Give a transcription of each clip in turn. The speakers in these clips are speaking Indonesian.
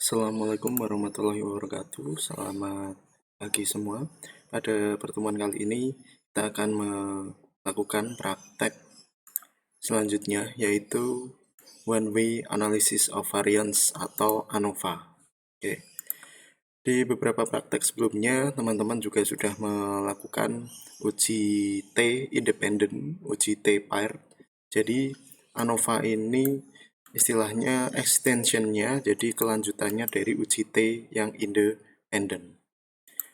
Assalamualaikum warahmatullahi wabarakatuh. Selamat pagi semua. Pada pertemuan kali ini kita akan melakukan praktek selanjutnya, yaitu One Way Analysis of Variance atau ANOVA. Oke. Di beberapa praktek sebelumnya, teman-teman juga sudah melakukan uji T independen, uji T pair. Jadi ANOVA ini istilahnya extensionnya, jadi kelanjutannya dari uji T yang independen.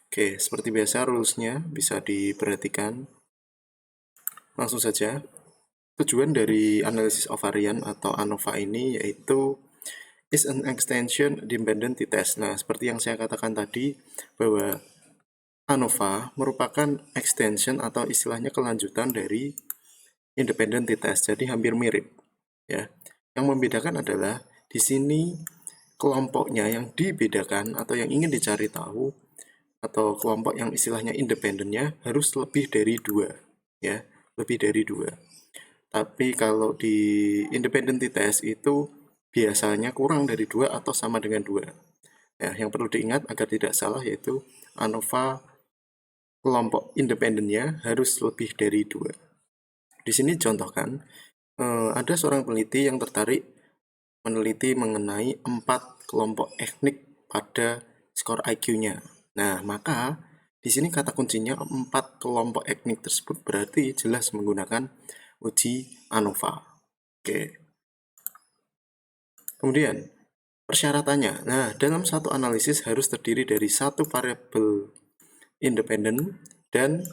Oke, seperti biasa rulesnya bisa diperhatikan. Langsung saja. Tujuan dari analisis of variance atau ANOVA ini yaitu is an extension dependent test. Nah, seperti yang saya katakan tadi bahwa ANOVA merupakan extension atau istilahnya kelanjutan dari independent test. Jadi hampir mirip, ya. Yang membedakan adalah di sini kelompoknya yang dibedakan atau yang ingin dicari tahu atau kelompok yang istilahnya independennya harus lebih dari 2, ya, lebih dari 2. Tapi kalau di independent test itu biasanya kurang dari 2 atau sama dengan 2. Ya, yang perlu diingat agar tidak salah yaitu ANOVA kelompok independennya harus lebih dari 2. Di sini contohkan, ada seorang peneliti yang tertarik meneliti mengenai 4 kelompok etnik pada skor IQ-nya. Nah, maka di sini kata kuncinya 4 kelompok etnik tersebut berarti jelas menggunakan uji ANOVA. Oke. Kemudian, persyaratannya. Nah, dalam satu analisis harus terdiri dari satu variabel independen dan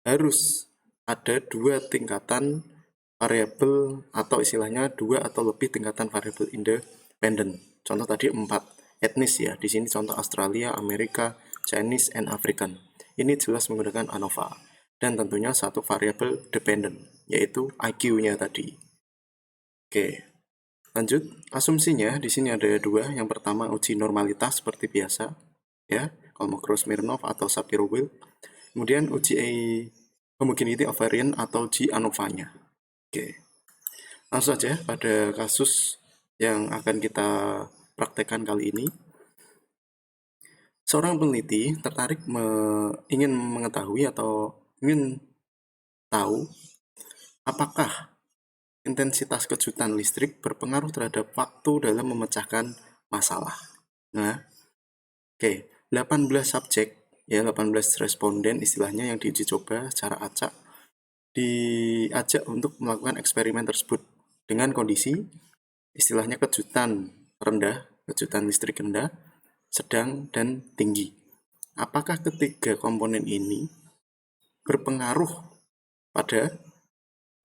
harus ada 2 tingkatan variabel atau istilahnya 2 atau lebih tingkatan variabel independen. Contoh tadi 4 etnis ya. Di sini contoh Australia, Amerika, Chinese, and African. Ini jelas menggunakan ANOVA. Dan tentunya satu variabel dependent, yaitu IQ-nya tadi. Oke. Lanjut, asumsinya di sini ada 2. Yang pertama uji normalitas seperti biasa, ya, Kolmogorov-Smirnov atau Shapiro-Wilk. Kemudian uji homogeneity of variance atau uji ANOVA-nya. Oke. Langsung saja pada kasus yang akan kita praktekkan kali ini. Seorang peneliti tertarik ingin mengetahui atau ingin tahu apakah intensitas kejutan listrik berpengaruh terhadap waktu dalam memecahkan masalah. Nah, oke, 18 subjek, ya 18 responden istilahnya yang diuji coba secara acak, diajak untuk melakukan eksperimen tersebut dengan kondisi istilahnya kejutan rendah, kejutan listrik rendah, sedang, dan tinggi. Apakah ketiga komponen ini berpengaruh pada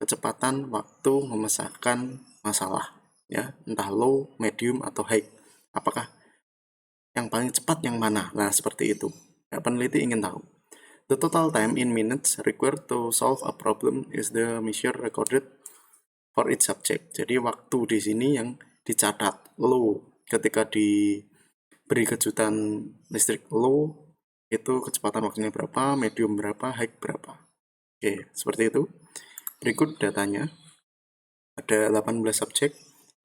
kecepatan waktu memecahkan masalah, ya, entah low, medium, atau high. Apakah yang paling cepat yang mana? Nah, seperti itu. Ya, peneliti ingin tahu. The total time in minutes required to solve a problem is the measure recorded for each subject. Jadi waktu di sini yang dicatat low ketika diberi kejutan listrik low itu kecepatan waktunya berapa, medium berapa, high berapa. Oke, seperti itu. Berikut datanya. Ada 18 subjek,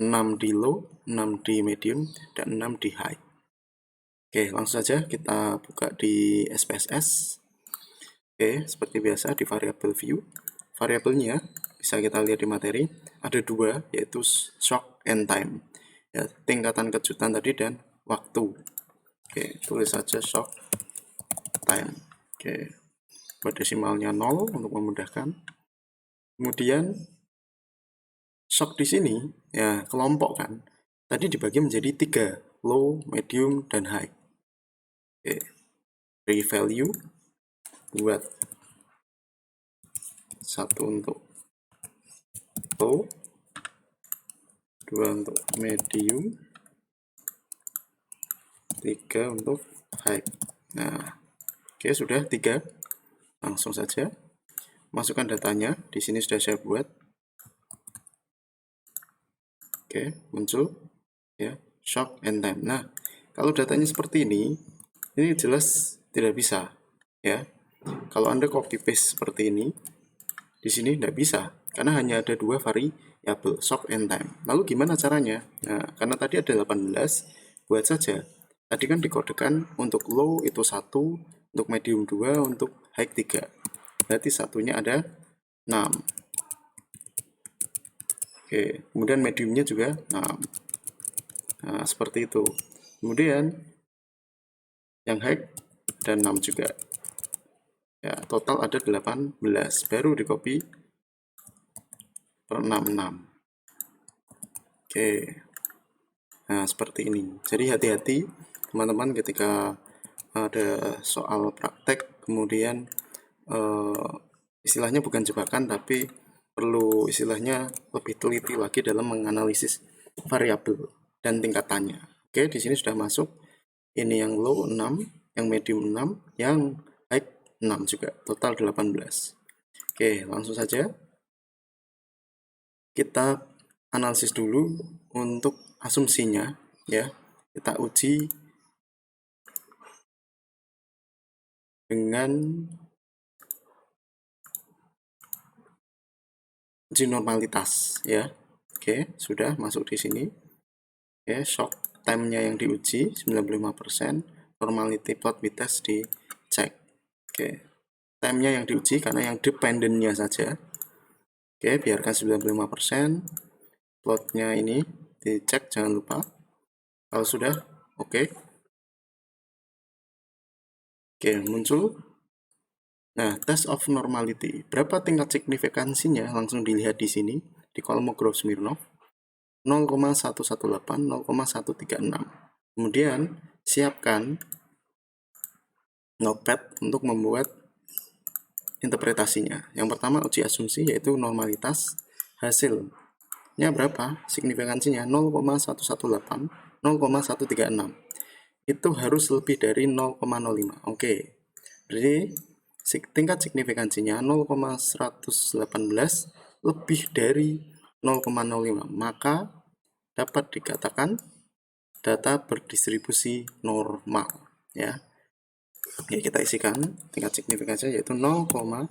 6 di low, 6 di medium, dan 6 di high. Oke, langsung saja kita buka di SPSS. Oke, seperti biasa di variable view. Variabelnya bisa kita lihat di materi. Ada 2, yaitu shock and time. Ya, tingkatan kejutan tadi dan waktu. Oke, tulis saja shock time. Oke, buat desimalnya 0 untuk memudahkan. Kemudian shock di sini ya kelompok kan. Tadi dibagi menjadi 3, low, medium, dan high. Oke. Beri value buat 1 untuk low, 2 untuk medium, 3 untuk high. Nah, oke, sudah 3. Langsung saja masukkan datanya. Di sini sudah saya buat. Oke, muncul ya shock and time. Nah, kalau datanya seperti ini jelas tidak bisa, ya. Kalau Anda copy paste seperti ini, di sini tidak bisa karena hanya ada 2 variabel shock and time. Lalu gimana caranya? Nah, karena tadi ada 18, buat saja. Tadi kan dikodekan untuk low itu 1, untuk medium 2, untuk high 3. Berarti satunya ada 6. Oke, kemudian mediumnya juga 6. Nah, seperti itu. Kemudian yang high dan 6 juga. Ya, total ada 18. Baru di copy per 66. Oke. Nah, seperti ini. Jadi hati-hati teman-teman ketika ada soal praktek, kemudian istilahnya bukan jebakan, tapi perlu istilahnya lebih teliti lagi dalam menganalisis variabel dan tingkatannya. Oke, di sini sudah masuk. Ini yang low 6, yang medium 6, yang high 6 juga. Total 18. Oke, langsung saja kita analisis dulu untuk asumsinya, ya. Kita uji dengan uji normalitas, ya. Oke, sudah masuk di sini. Oke, shock time-nya yang diuji 95%, normality plot with test dicek. Oke, time-nya yang diuji karena yang dependent-nya saja. Oke, biarkan 95%. Plotnya ini dicek, jangan lupa. Kalau sudah, oke. Oke, muncul. Nah, test of normality. Berapa tingkat signifikansinya? Langsung dilihat di sini, di kolom Grove-Smirnov. 0,118, 0,136. Kemudian, siapkan notepad untuk membuat interpretasinya. Yang pertama, uji asumsi, yaitu normalitas hasilnya berapa? Signifikansinya 0,118, 0,136. Itu harus lebih dari 0,05. Oke. Berarti tingkat signifikansinya 0,118 lebih dari 0,05. Maka dapat dikatakan data berdistribusi normal, ya. Oke, kita isikan tingkat signifikansinya yaitu 0,118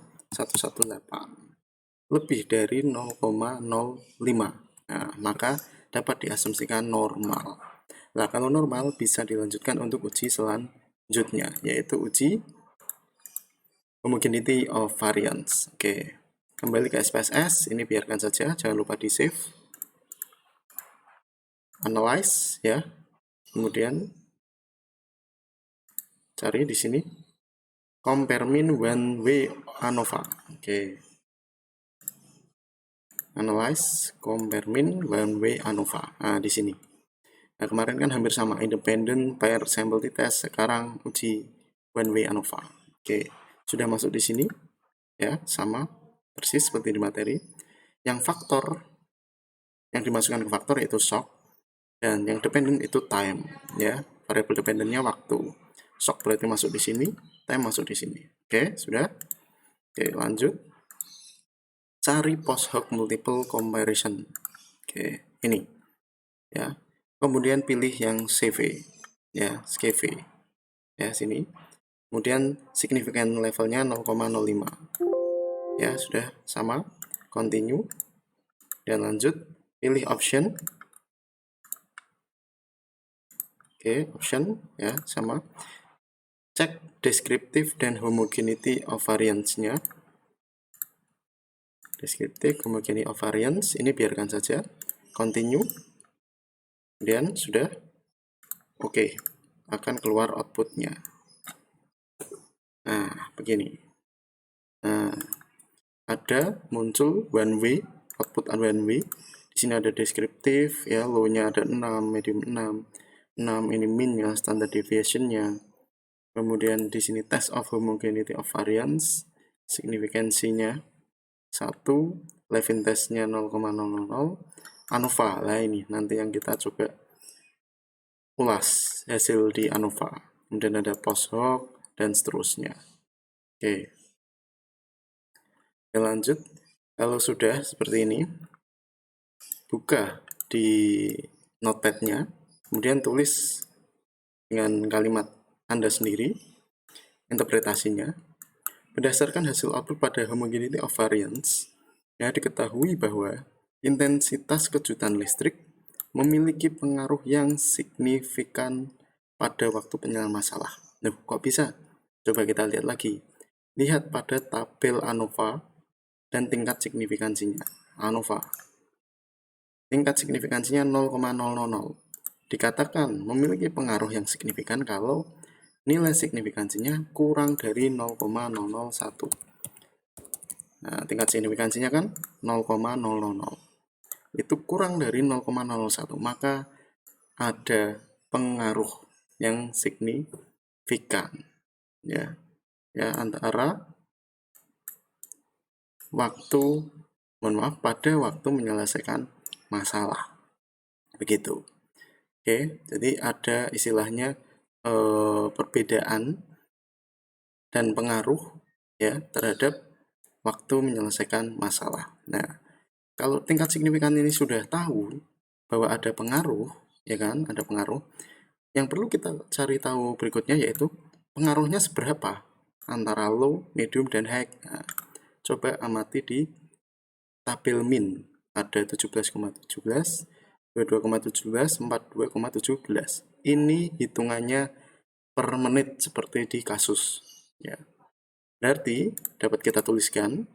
lebih dari 0,05. Nah, maka dapat diasumsikan normal. Nah, kalau normal bisa dilanjutkan untuk uji selanjutnya, yaitu uji homogeneity of variance. Oke, kembali ke SPSS, ini biarkan saja, jangan lupa di save. Analyze, ya. Kemudian cari di sini compare mean one way ANOVA. Oke. Analyze, compare mean one way ANOVA. Nah, di sini. Nah, kemarin kan hampir sama, independent pair sample t-test, sekarang uji one way ANOVA. Oke, sudah masuk di sini, ya, sama persis seperti di materi. Yang faktor yang dimasukkan ke faktor yaitu shock, dan yang dependent itu time, ya, variabel dependentnya waktu. Shock berarti masuk di sini, time masuk di sini. Oke, sudah. Oke, lanjut. Cari post hoc multiple comparison. Oke, ini, ya. Kemudian pilih yang CV, ya, CV, ya, sini. Kemudian signifikan levelnya 0,05, ya, sudah sama. Continue dan lanjut. Pilih option. Oke, option, ya, sama. Cek descriptive dan homogeneity of variance-nya. Descriptive, homogeneity of variance, ini biarkan saja. Continue. Kemudian sudah. Oke, akan keluar outputnya. Nah, begini. Nah, ada muncul one way, output one way. Di sini ada deskriptif, ya, low-nya ada 6, medium 6, ini min-nya, standard deviation-nya. Kemudian di sini test of homogeneity of variance, signifikansinya 1, Levin test-nya 0,000, ANOVA. Lah ini nanti yang kita coba ulas hasil di ANOVA. Kemudian ada post hoc dan seterusnya. Oke. Kita lanjut. Kalau sudah seperti ini, buka di notepad-nya, kemudian tulis dengan kalimat Anda sendiri interpretasinya. Berdasarkan hasil output pada homogeneity of variance, ya, diketahui bahwa intensitas kejutan listrik memiliki pengaruh yang signifikan pada waktu penyelesaian masalah. Loh, kok bisa? Coba kita lihat lagi. Lihat pada tabel ANOVA dan tingkat signifikansinya. ANOVA. Tingkat signifikansinya 0,000. Dikatakan memiliki pengaruh yang signifikan kalau nilai signifikansinya kurang dari 0,001. Nah, tingkat signifikansinya kan 0,000. Itu kurang dari 0,01, maka ada pengaruh yang signifikan, ya antara pada waktu menyelesaikan masalah, begitu. Oke, jadi ada istilahnya perbedaan dan pengaruh ya terhadap waktu menyelesaikan masalah. Nah, kalau tingkat signifikan ini sudah tahu bahwa ada pengaruh, ya kan, ada pengaruh. Yang perlu kita cari tahu berikutnya yaitu pengaruhnya seberapa antara low, medium, dan high. Nah, coba amati di tabel min. Ada 17,17, 22,17, 42,17. Ini hitungannya per menit seperti di kasus. Ya. Berarti dapat kita tuliskan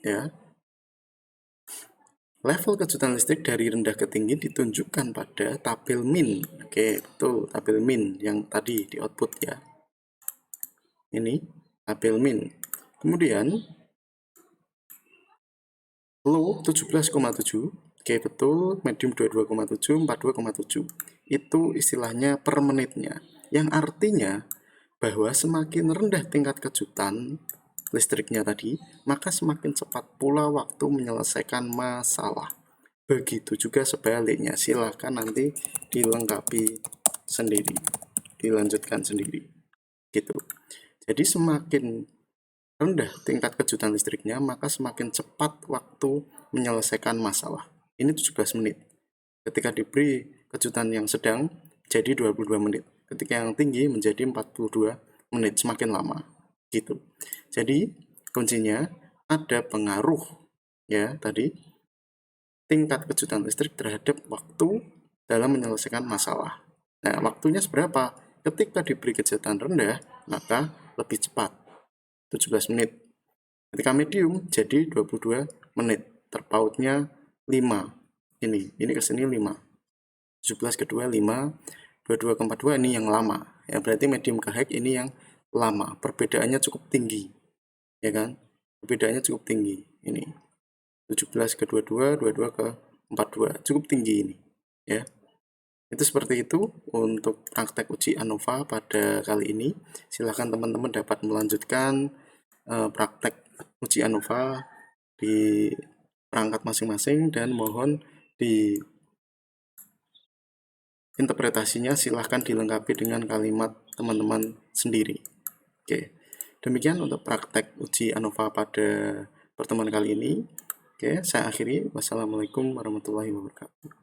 ya. Level kejutan listrik dari rendah ke tinggi ditunjukkan pada tabel min. Oke, betul, tabel min yang tadi di output ya. Ini tabel min. Kemudian low 17,7. Oke, betul, medium 22,7, 42,7. Itu istilahnya per menitnya. Yang artinya bahwa semakin rendah tingkat kejutan listriknya tadi, maka semakin cepat pula waktu menyelesaikan masalah. Begitu juga sebaliknya, silakan nanti dilengkapi sendiri, dilanjutkan sendiri. Gitu. Jadi semakin rendah tingkat kejutan listriknya, maka semakin cepat waktu menyelesaikan masalah. Ini 17 menit. Ketika diberi kejutan yang sedang, jadi 22 menit. Ketika yang tinggi menjadi 42 menit, semakin lama. Gitu. Jadi kuncinya ada pengaruh ya tadi tingkat kejutan listrik terhadap waktu dalam menyelesaikan masalah. Nah, waktunya seberapa? Ketika diberi kejutan rendah, maka lebih cepat, 17 menit. Ketika medium, jadi 22 menit. Terpautnya 5. Ini ke sini 5. 17 kedua 5, 22 ke 42 ini yang lama. Ya, berarti medium ke high ini yang lama. Perbedaannya cukup tinggi. Ya kan? Perbedaannya cukup tinggi. Ini 17 ke 22, 22 ke 42. Cukup tinggi ini. Ya. Itu seperti itu untuk praktek uji ANOVA pada kali ini. Silakan teman-teman dapat melanjutkan praktek uji ANOVA di perangkat masing-masing dan mohon di interpretasinya silahkan dilengkapi dengan kalimat teman-teman sendiri. Oke, demikian untuk praktek uji ANOVA pada pertemuan kali ini. Oke, saya akhiri. Wassalamualaikum warahmatullahi wabarakatuh.